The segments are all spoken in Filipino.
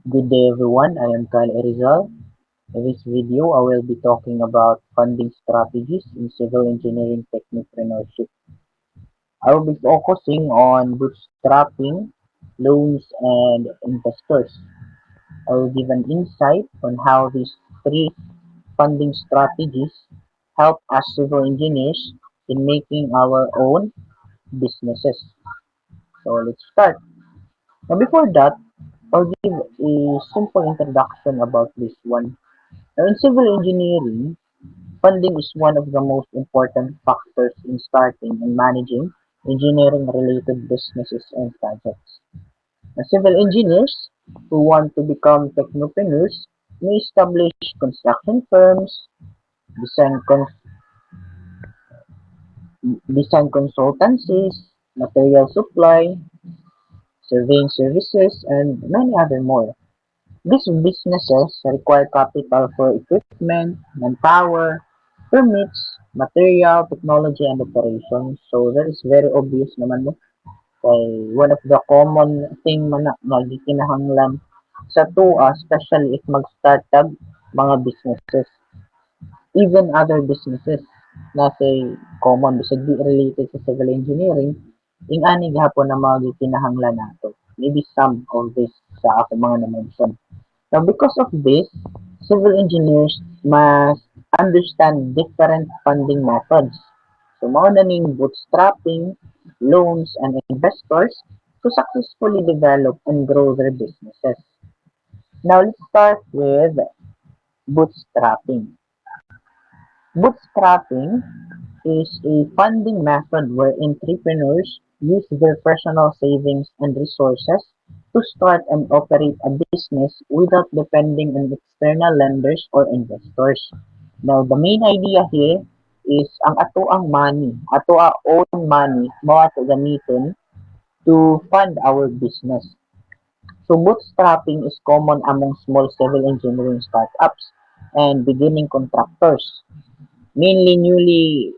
Good day everyone, I am Kyle Erizal. In this video, I will be talking about funding strategies in civil engineering technopreneurship. I will be focusing on bootstrapping, loans, and investors. I will give an insight on how these three funding strategies help us civil engineers in making our own businesses. So let's start. Now before that, I'll give a simple introduction about this one. Now, in civil engineering, funding is one of the most important factors in starting and managing engineering-related businesses and projects. Now, civil engineers who want to become technopreneurs may establish construction firms, design, con- design consultancies, material supply, surveying services, and many other more. These businesses require capital for equipment, manpower, permits, material, technology, and operations. So that is very obvious naman mo. Kay one of the common thing man na gikinahanglan sa tuwa, especially if mag-start tag mga businesses, even other businesses na say common bisag di related sa civil engineering, ing ani gihapon na mga gikinahanglan nato. Maybe some of this sa ako mga na-mention. Now, because of this, civil engineers must understand different funding methods. So, mao na ning bootstrapping, loans, and investors to successfully develop and grow their businesses. Now, let's start with bootstrapping. Bootstrapping is a funding method where entrepreneurs use their personal savings and resources to start and operate a business without depending on external lenders or investors. Now, the main idea here is ang ato ang money, ato ang own money, mo ato gamiton to fund our business. So, bootstrapping is common among small civil engineering startups and beginning contractors. Mainly newly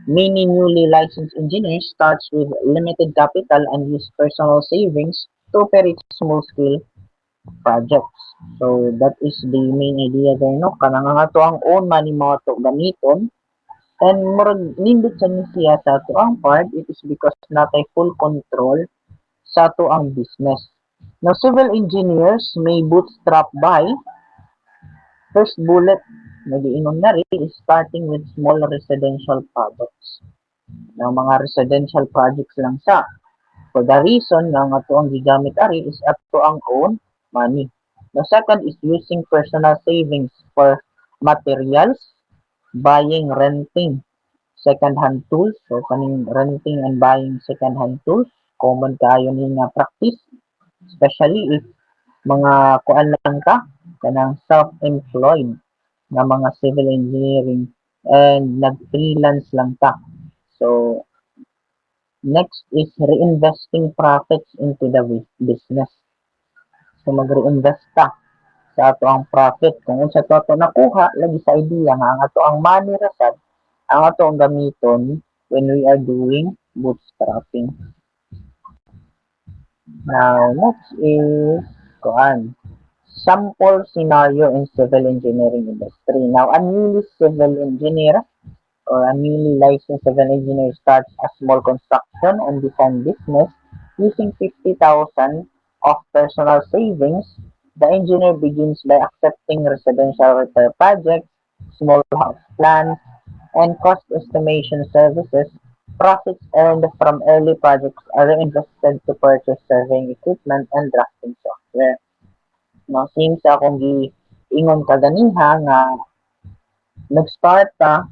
Many newly licensed engineers starts with limited capital and use personal savings to operate small-scale projects. So that is the main idea there, no? Kanang nga to ang own money mo to gamiton and murag nindot sa ni siya sa to ang part, it is because natay full control sa to ang business. Now, civil engineers may bootstrap by first bullet na giingon na rin is starting with small residential products. Ng mga residential projects lang sa. For the reason nga nga to ang gigamit ari is ato ang own money. The second is using personal savings for materials, buying, renting, second-hand tools. So, kaning renting and buying second-hand tools, common kaayo ni nga practice. Especially if mga kuan lang ka, kanang self-employed nga mga civil engineering and nag-freelance lang ka. So, next is reinvesting profits into the business. So mag-reinvest ka sa ato ang profit. Kung unsa to ato nakuha, lagi sa idea nga ang ato ang money rasad, ang ato ang gamiton when we are doing bootstrapping. Now, next is kuan. Sample scenario in civil engineering industry. Now, a newly civil engineer or a newly licensed civil engineer starts a small construction and design business using 50,000 of personal savings. The engineer begins by accepting residential repair projects, small house plans, and cost estimation services. Profits earned from early projects are reinvested to purchase surveying equipment and drafting software. Now, since akong giingon kaganiha nga nag-start ta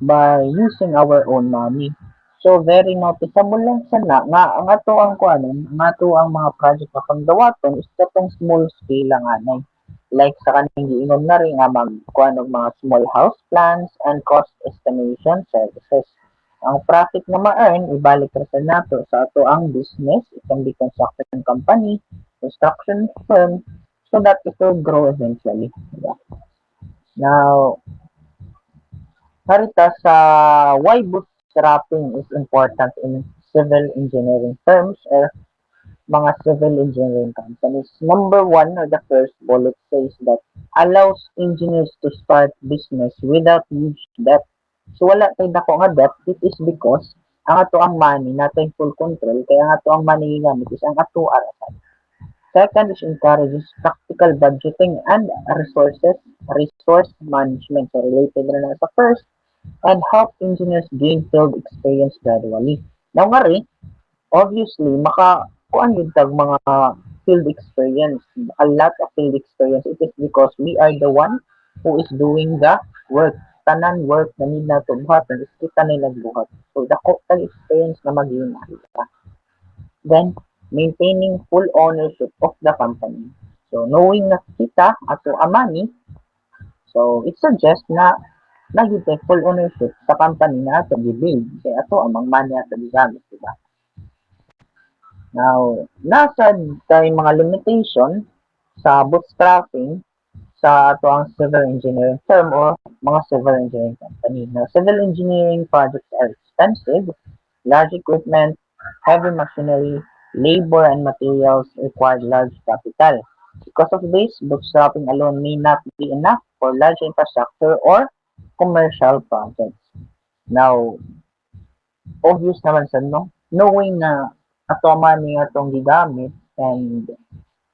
by using our own money. So very noticeable lang sana nga ang ato ang kuanon, ang ato ang mga project na pangdawaton is katong small scale lang anay. Like sa kaning giingon na rin nga magkuan og mga small house plans and cost estimation services. Ang profit na ma-earn ibalik ra sa nato sa ato ang business, it can be construction company, construction firm, so that it will grow eventually. Yeah. Now, harita sa why bootstrapping is important in civil engineering firms or mga civil engineering companies. Number one, or the first bullet says that allows engineers to start business without huge debt. So wala tay dako nga debt, it is because ang ato ang money natin full control, kaya ang ato ang money gamit is ang ato arasan. Second is encourages practical budgeting and resource management. So related na sa first, and help engineers gain field experience gradually. Now nga rin, obviously, kuan yun tag mga field experience, a lot of field experience. It is because we are the one who is doing the work. Tanan work na need na ito buhaton is kita na nagbuhat. So, dako tag experience na maging nakita. Then, maintaining full ownership of the company. So, knowing na kita ato amani, so it suggests na naging full ownership sa company na ato gibuild. Kaya ato amang money ato gigamit, diba? Now, nasa tay mga limitation sa bootstrapping sa ato ang civil engineering firm or mga civil engineering company. Now, civil engineering projects are expensive, large equipment, heavy machinery, labor and materials require large capital. Because of this, bootstrapping alone may not be enough for large infrastructure or commercial projects. Now, obvious naman sa no, knowing na ato man ni atong gigamit and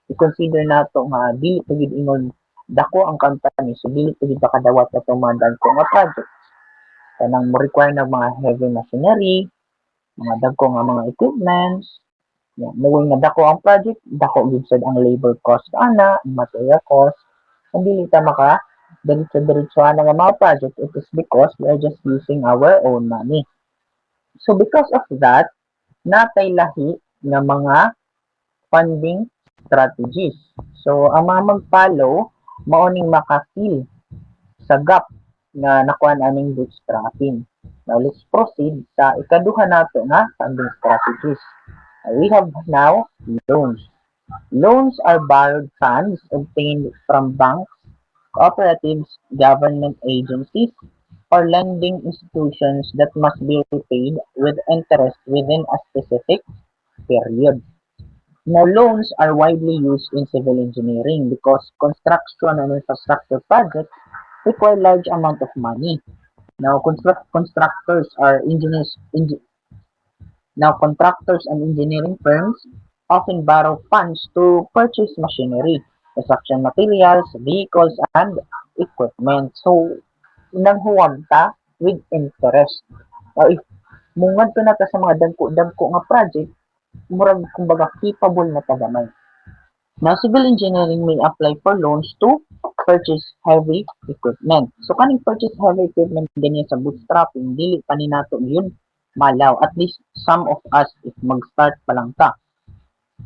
i-consider nato nga dili pa gid ingon dako ang company, so dili pa gid kadawat atong mga dagko nga project. Kanang mo require ng mga heavy machinery, mga dagko nga mga equipments. Knowing na dako ang project, dako gid sad ang labor cost ana, material cost. And dili ta maka diretso nga mga project, it is because we are just using our own money. So because of that, natay lahi nga mga funding strategies. So ang mga mag-follow mao ning maka-fill sa gap nga nakuha aning bootstrapping. Now let's proceed sa ikaduha nato nga funding strategies. We have now loans. Loans are borrowed funds obtained from banks, cooperatives, government agencies, or lending institutions that must be repaid with interest within a specific period. Now, loans are widely used in civil engineering because construction and infrastructure projects require large amount of money. Now, constructors are now contractors and engineering firms often borrow funds to purchase machinery, construction materials, vehicles, and equipment. So, nanghuwag ta with interest. If mungad ka na ta sa mga dagko nga project, murag kumbaga capable na tagamay. Now, civil engineering may apply for loans to purchase heavy equipment. So, kaning purchase heavy equipment ganyan sa bootstrapping, dili pa ni nato yun malaw. At least some of us, if mag-start pa lang ta.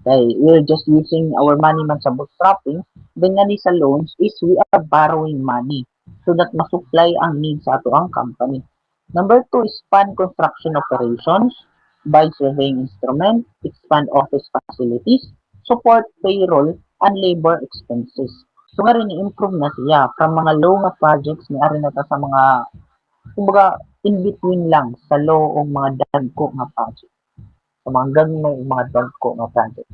Okay, we're just using our money man sa bootstrapping, then nga ni sa loans is we are borrowing money so that masupply ang needs sa ato ang company. Number 2 is fund construction operations, buy surveying instrument, expand office facilities, support payroll and labor expenses. So nga rin i-improve na siya from mga low nga projects ni ari na ta sa mga kumbaga in between lang sa low o mga dagko nga project. So mga gagmay mga dagko nga project.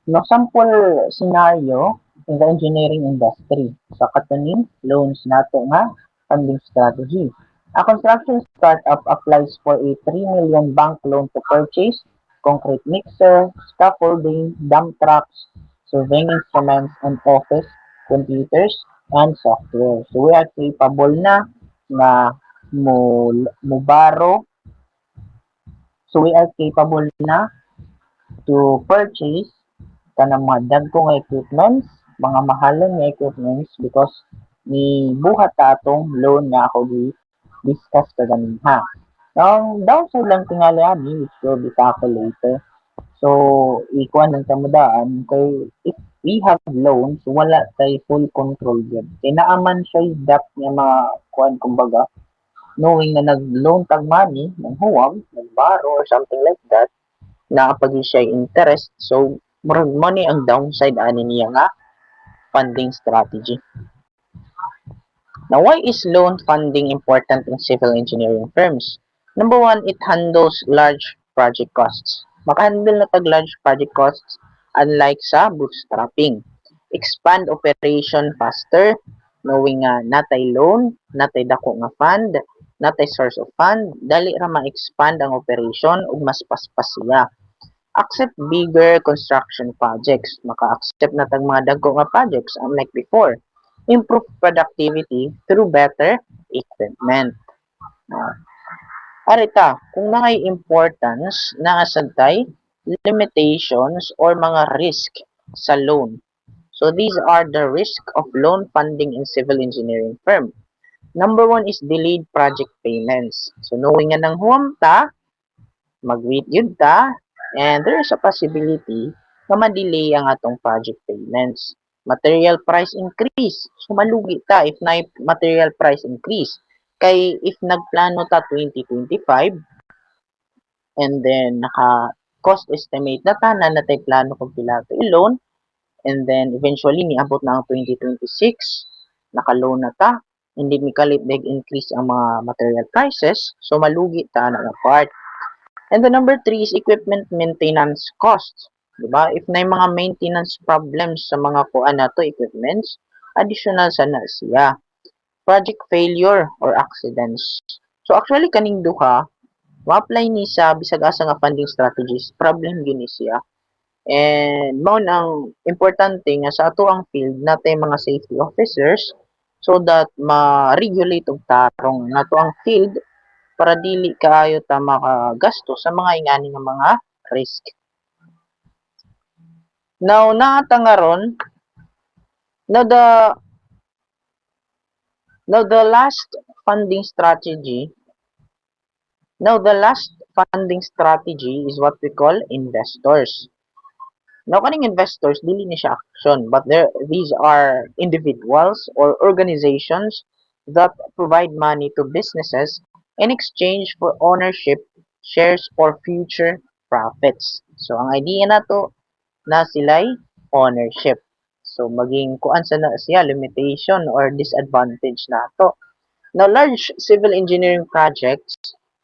No sample scenario in the engineering industry. Sa katuning loans nato nga funding strategy. A construction startup applies for a 3 million bank loan to purchase concrete mixer, scaffolding, dump trucks, surveying instruments, and office computers and software. So we are capable na mubaro. So we are capable na to purchase kanang mga dagko nga equipments, mga mahalon nga equipments because ni buhat ta atong loan nga ako discuss kaganiha. Now, downside lang tingali ani which will be tackled later. So, ikuan lang tamudaan kay if we have loans, wala tay full control yun. Kaya naaman siya debt nga mga kuan kumbaga, knowing na nag-loan tag money, ng huwag, nag-borrow or something like that, nakapag siya interest. So, murag money ang downside ani niya nga funding strategy. Now, why is loan funding important in civil engineering firms? Number one, it handles large project costs. Makahandle na tag large project costs unlike sa bootstrapping. Expand operation faster, knowing nga natay loan, natay dako nga fund, natay source of fund, dali ra ma-expand ang operation ug mas paspas siya. Accept bigger construction projects. Maka-accept na tag mga dagko nga projects unlike before. Improve productivity through better equipment. Arita, kung may importance na asantay, limitations or mga risk sa loan. So these are the risk of loan funding in civil engineering firm. Number one is delayed project payments. So knowing nga nang huwam ta, mag-wait yun ta, and there is a possibility na ma-delay ang atong project payments. Material price increase. So malugi ta if na material price increase. Kay if nagplano ta 2025 and then naka cost estimate na tanan natay plano kung pila to i-loan and then eventually niabot na ang 2026 naka-loan na ta hindi mi kalit big increase ang mga material prices so malugi ta na part. And the number three is equipment maintenance costs. Diba? If na mga maintenance problems sa mga kuan na to equipments, additional sana siya. Project failure or accidents. So actually kaning duha, ma-apply ni sa bisag asa nga funding strategies, problem yun ni siya. And mao nang importante nga sa ato ang field natay mga safety officers so that ma-regulate og tarong nato ang field para dili kaayo ta makagasto sa mga ingani nga mga risk. Now naata nga ron now the last funding strategy is what we call investors. Now kaning investors dili ni siya action but these are individuals or organizations that provide money to businesses in exchange for ownership, shares or future profits. So ang idea nato na sila'y ownership. So maging kuan sa na siya limitation or disadvantage nato. Now large civil engineering projects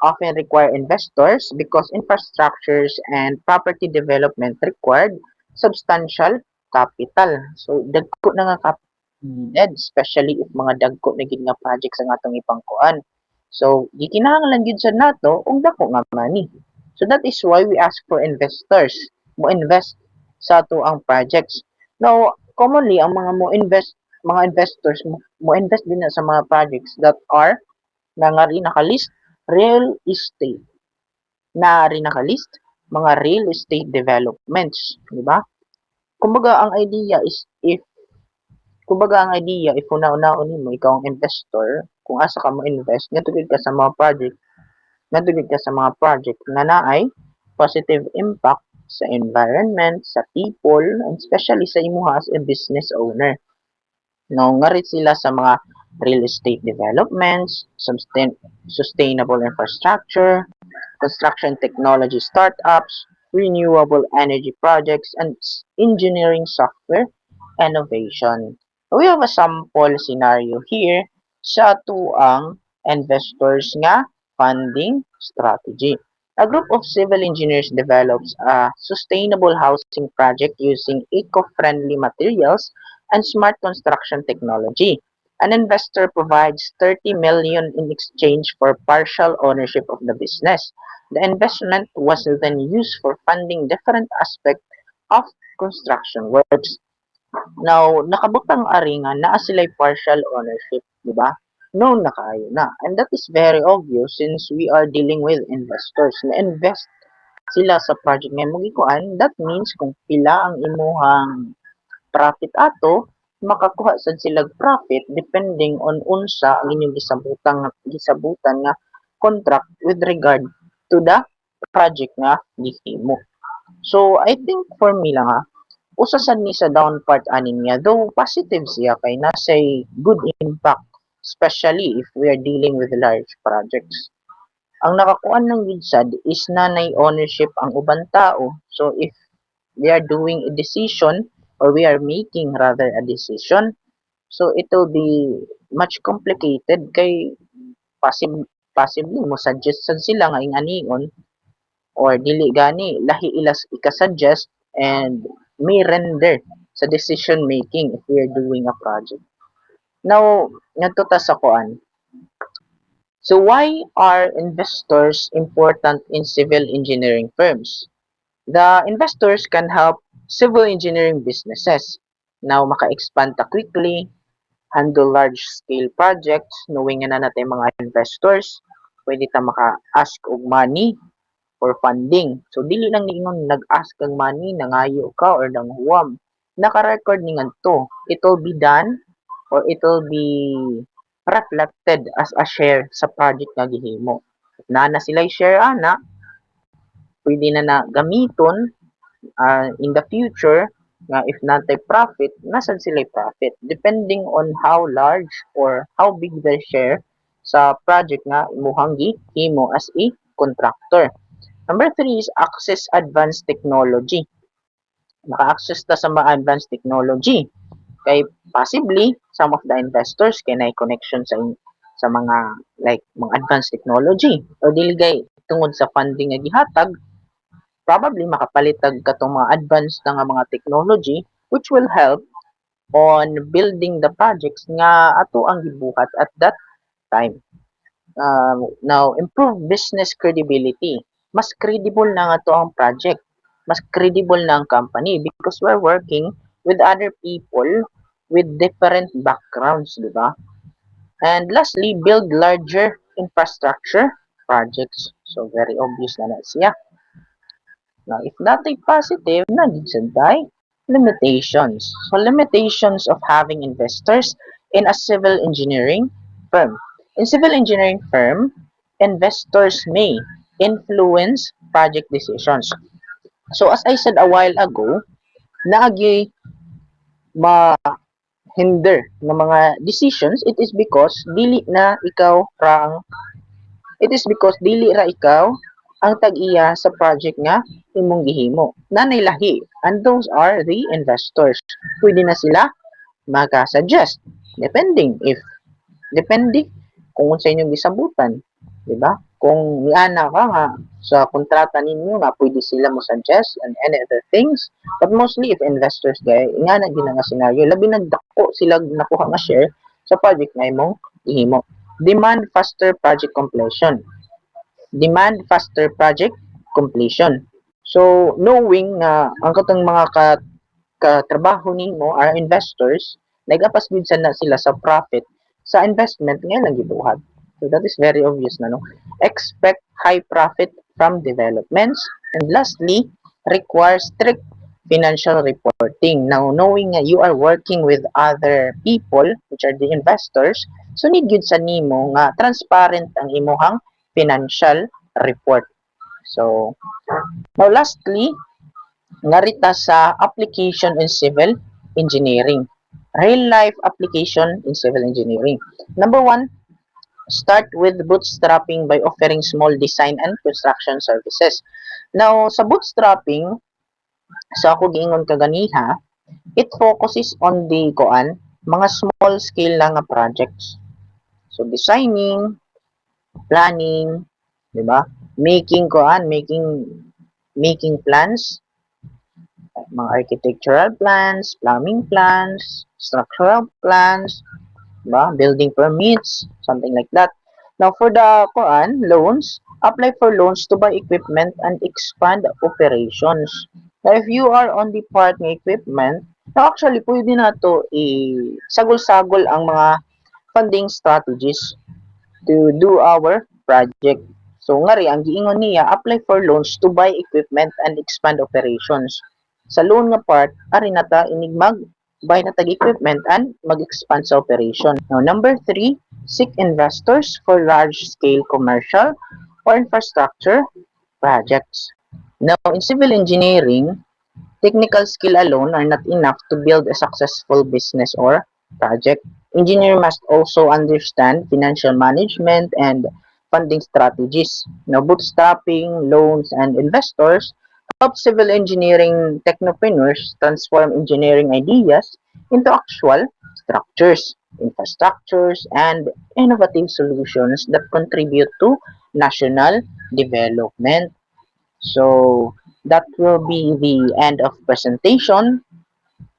often require investors because infrastructures and property development required substantial capital. So dagko na nga capital needed especially if mga dagko na gid nga projects ang atong ipangkuan. So gikinahanglan gid sa nato og dako nga money. So that is why we ask for investors mo invest sa ato ang projects. Now commonly ang mga investors mo invest din na sa mga projects that are na nga rin nakalist real estate na rin nakalist mga real estate developments, di ba? Kumbaga ang idea is if una-unaon nimo ikaw ang investor, kung asa ka mo invest, ngadto ka sa mga project, ngadto ka sa mga project na naay positive impact sa environment, sa people, and especially sa imuha as a business owner. No, ngarit sila sa mga real estate developments, sustainable infrastructure, construction technology startups, renewable energy projects, and engineering software innovation. We have a sample scenario here sa tuang investors nga funding strategy. A group of civil engineers develops a sustainable housing project using eco-friendly materials and smart construction technology. An investor provides 30 million in exchange for partial ownership of the business. The investment was then used for funding different aspects of construction works. Now, nakabutang ari nga naa sila'y partial ownership, di ba? No, na kaayo na. And that is very obvious since we are dealing with investors. Na-invest sila sa project nga mugikuan, that means kung pila ang imuhang profit ato, makakuha sad sila profit depending on unsa ang inyong gisabutan nga contract with regard to the project nga gihimo. So I think for me lang usa sad ni sa down part anin niya though positive siya kay nasay good impact especially if we are dealing with large projects. Ang nakakuan ng gid sad is nanay ownership ang uban tao. So if we are doing a decision or we are making rather a decision, so it will be much complicated kay possibly mo suggest sad sila nga ing anion or dili gani lahi ilas ika-suggest and may render sa decision making if we are doing a project. Now, ngadto ta sa kuan. So why are investors important in civil engineering firms? The investors can help civil engineering businesses now maka-expand ta quickly, handle large-scale projects, knowing nga na natin mga investors, pwede ta maka-ask og money or funding. So, dili lang niingon nag-ask kang money, nangayo ka or nanghuwam. Naka-record ni ngadto. It will be done or it will be reflected as a share sa project nga gihimo. If na sila share ana, pwede na gamiton in the future nga if natay profit, nasad sila profit depending on how large or how big their share sa project nga imuhang gihimo as a contractor. Number 3 is access advanced technology. Maka-access ta sa mga advanced technology. Kay possibly some of the investors kay nay connection sa mga like mga advanced technology or dili gay tungod sa funding nga gihatag probably makapalitag katong mga advanced na nga mga technology which will help on building the projects nga ato ang gibuhat at that time. Now, improve business credibility. Mas credible na nga to ang project. Mas credible na ang company because we're working with other people with different backgrounds, di ba? And lastly, build larger infrastructure projects. So, very obvious na siya. Now, if natin positive, nandun tayo limitations. So, limitations of having investors in a civil engineering firm. In civil engineering firm, investors may influence project decisions. So, as I said a while ago, naagi ma-hinder ng mga decisions, it is because dili ra ikaw ang tag-iya sa project nga imong gihimo. Nanay lahi, and those are the investors. Pwede na sila maka-suggest depende kung sa inyong gisabutan, di ba? Kung niana ka nga sa kontrata ninyo nga pwede sila mo suggest and any other things, but mostly if investors gay nga na gina nga scenario labi nagdako sila nakuha nga share sa project nga imong gihimo. Demand faster project completion. So, knowing na ang katong mga katrabaho nimo are investors, nagapas gud na sila sa profit sa investment nga lang gibuhat. So, that is very obvious na, no? Expect high profit from developments. And lastly, require strict financial reporting. Now, knowing that you are working with other people, which are the investors, so need yun sa nimo nga transparent ang imuhang financial report. So, now lastly, narita sa application in civil engineering. Real life application in civil engineering. Number 1, start with bootstrapping by offering small design and construction services. Now, sa bootstrapping, sa ako giingon kaganiha, it focuses on the mga small scale lang nga projects. So, designing, planning, di ba? Making plans, mga architectural plans, plumbing plans, structural plans, diba? Building permits, something like that. Now, for the loans, apply for loans to buy equipment and expand operations. Now, if you are on the part ng equipment, now actually, pwede na to sagol-sagol ang mga funding strategies to do our project. So, ngari, ang giingon niya, apply for loans to buy equipment and expand operations. Sa loan nga part, ari na ta inig buy na tag equipment and mag-expand sa operation. Now, number 3, seek investors for large-scale commercial or infrastructure projects. Now, in civil engineering, technical skill alone are not enough to build a successful business or project. Engineer must also understand financial management and funding strategies. Now, bootstrapping, loans, and investors help civil engineering technopreneurs transform engineering ideas into actual structures, infrastructures, and innovative solutions that contribute to national development. So that will be the end of presentation.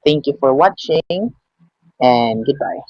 Thank you for watching and goodbye.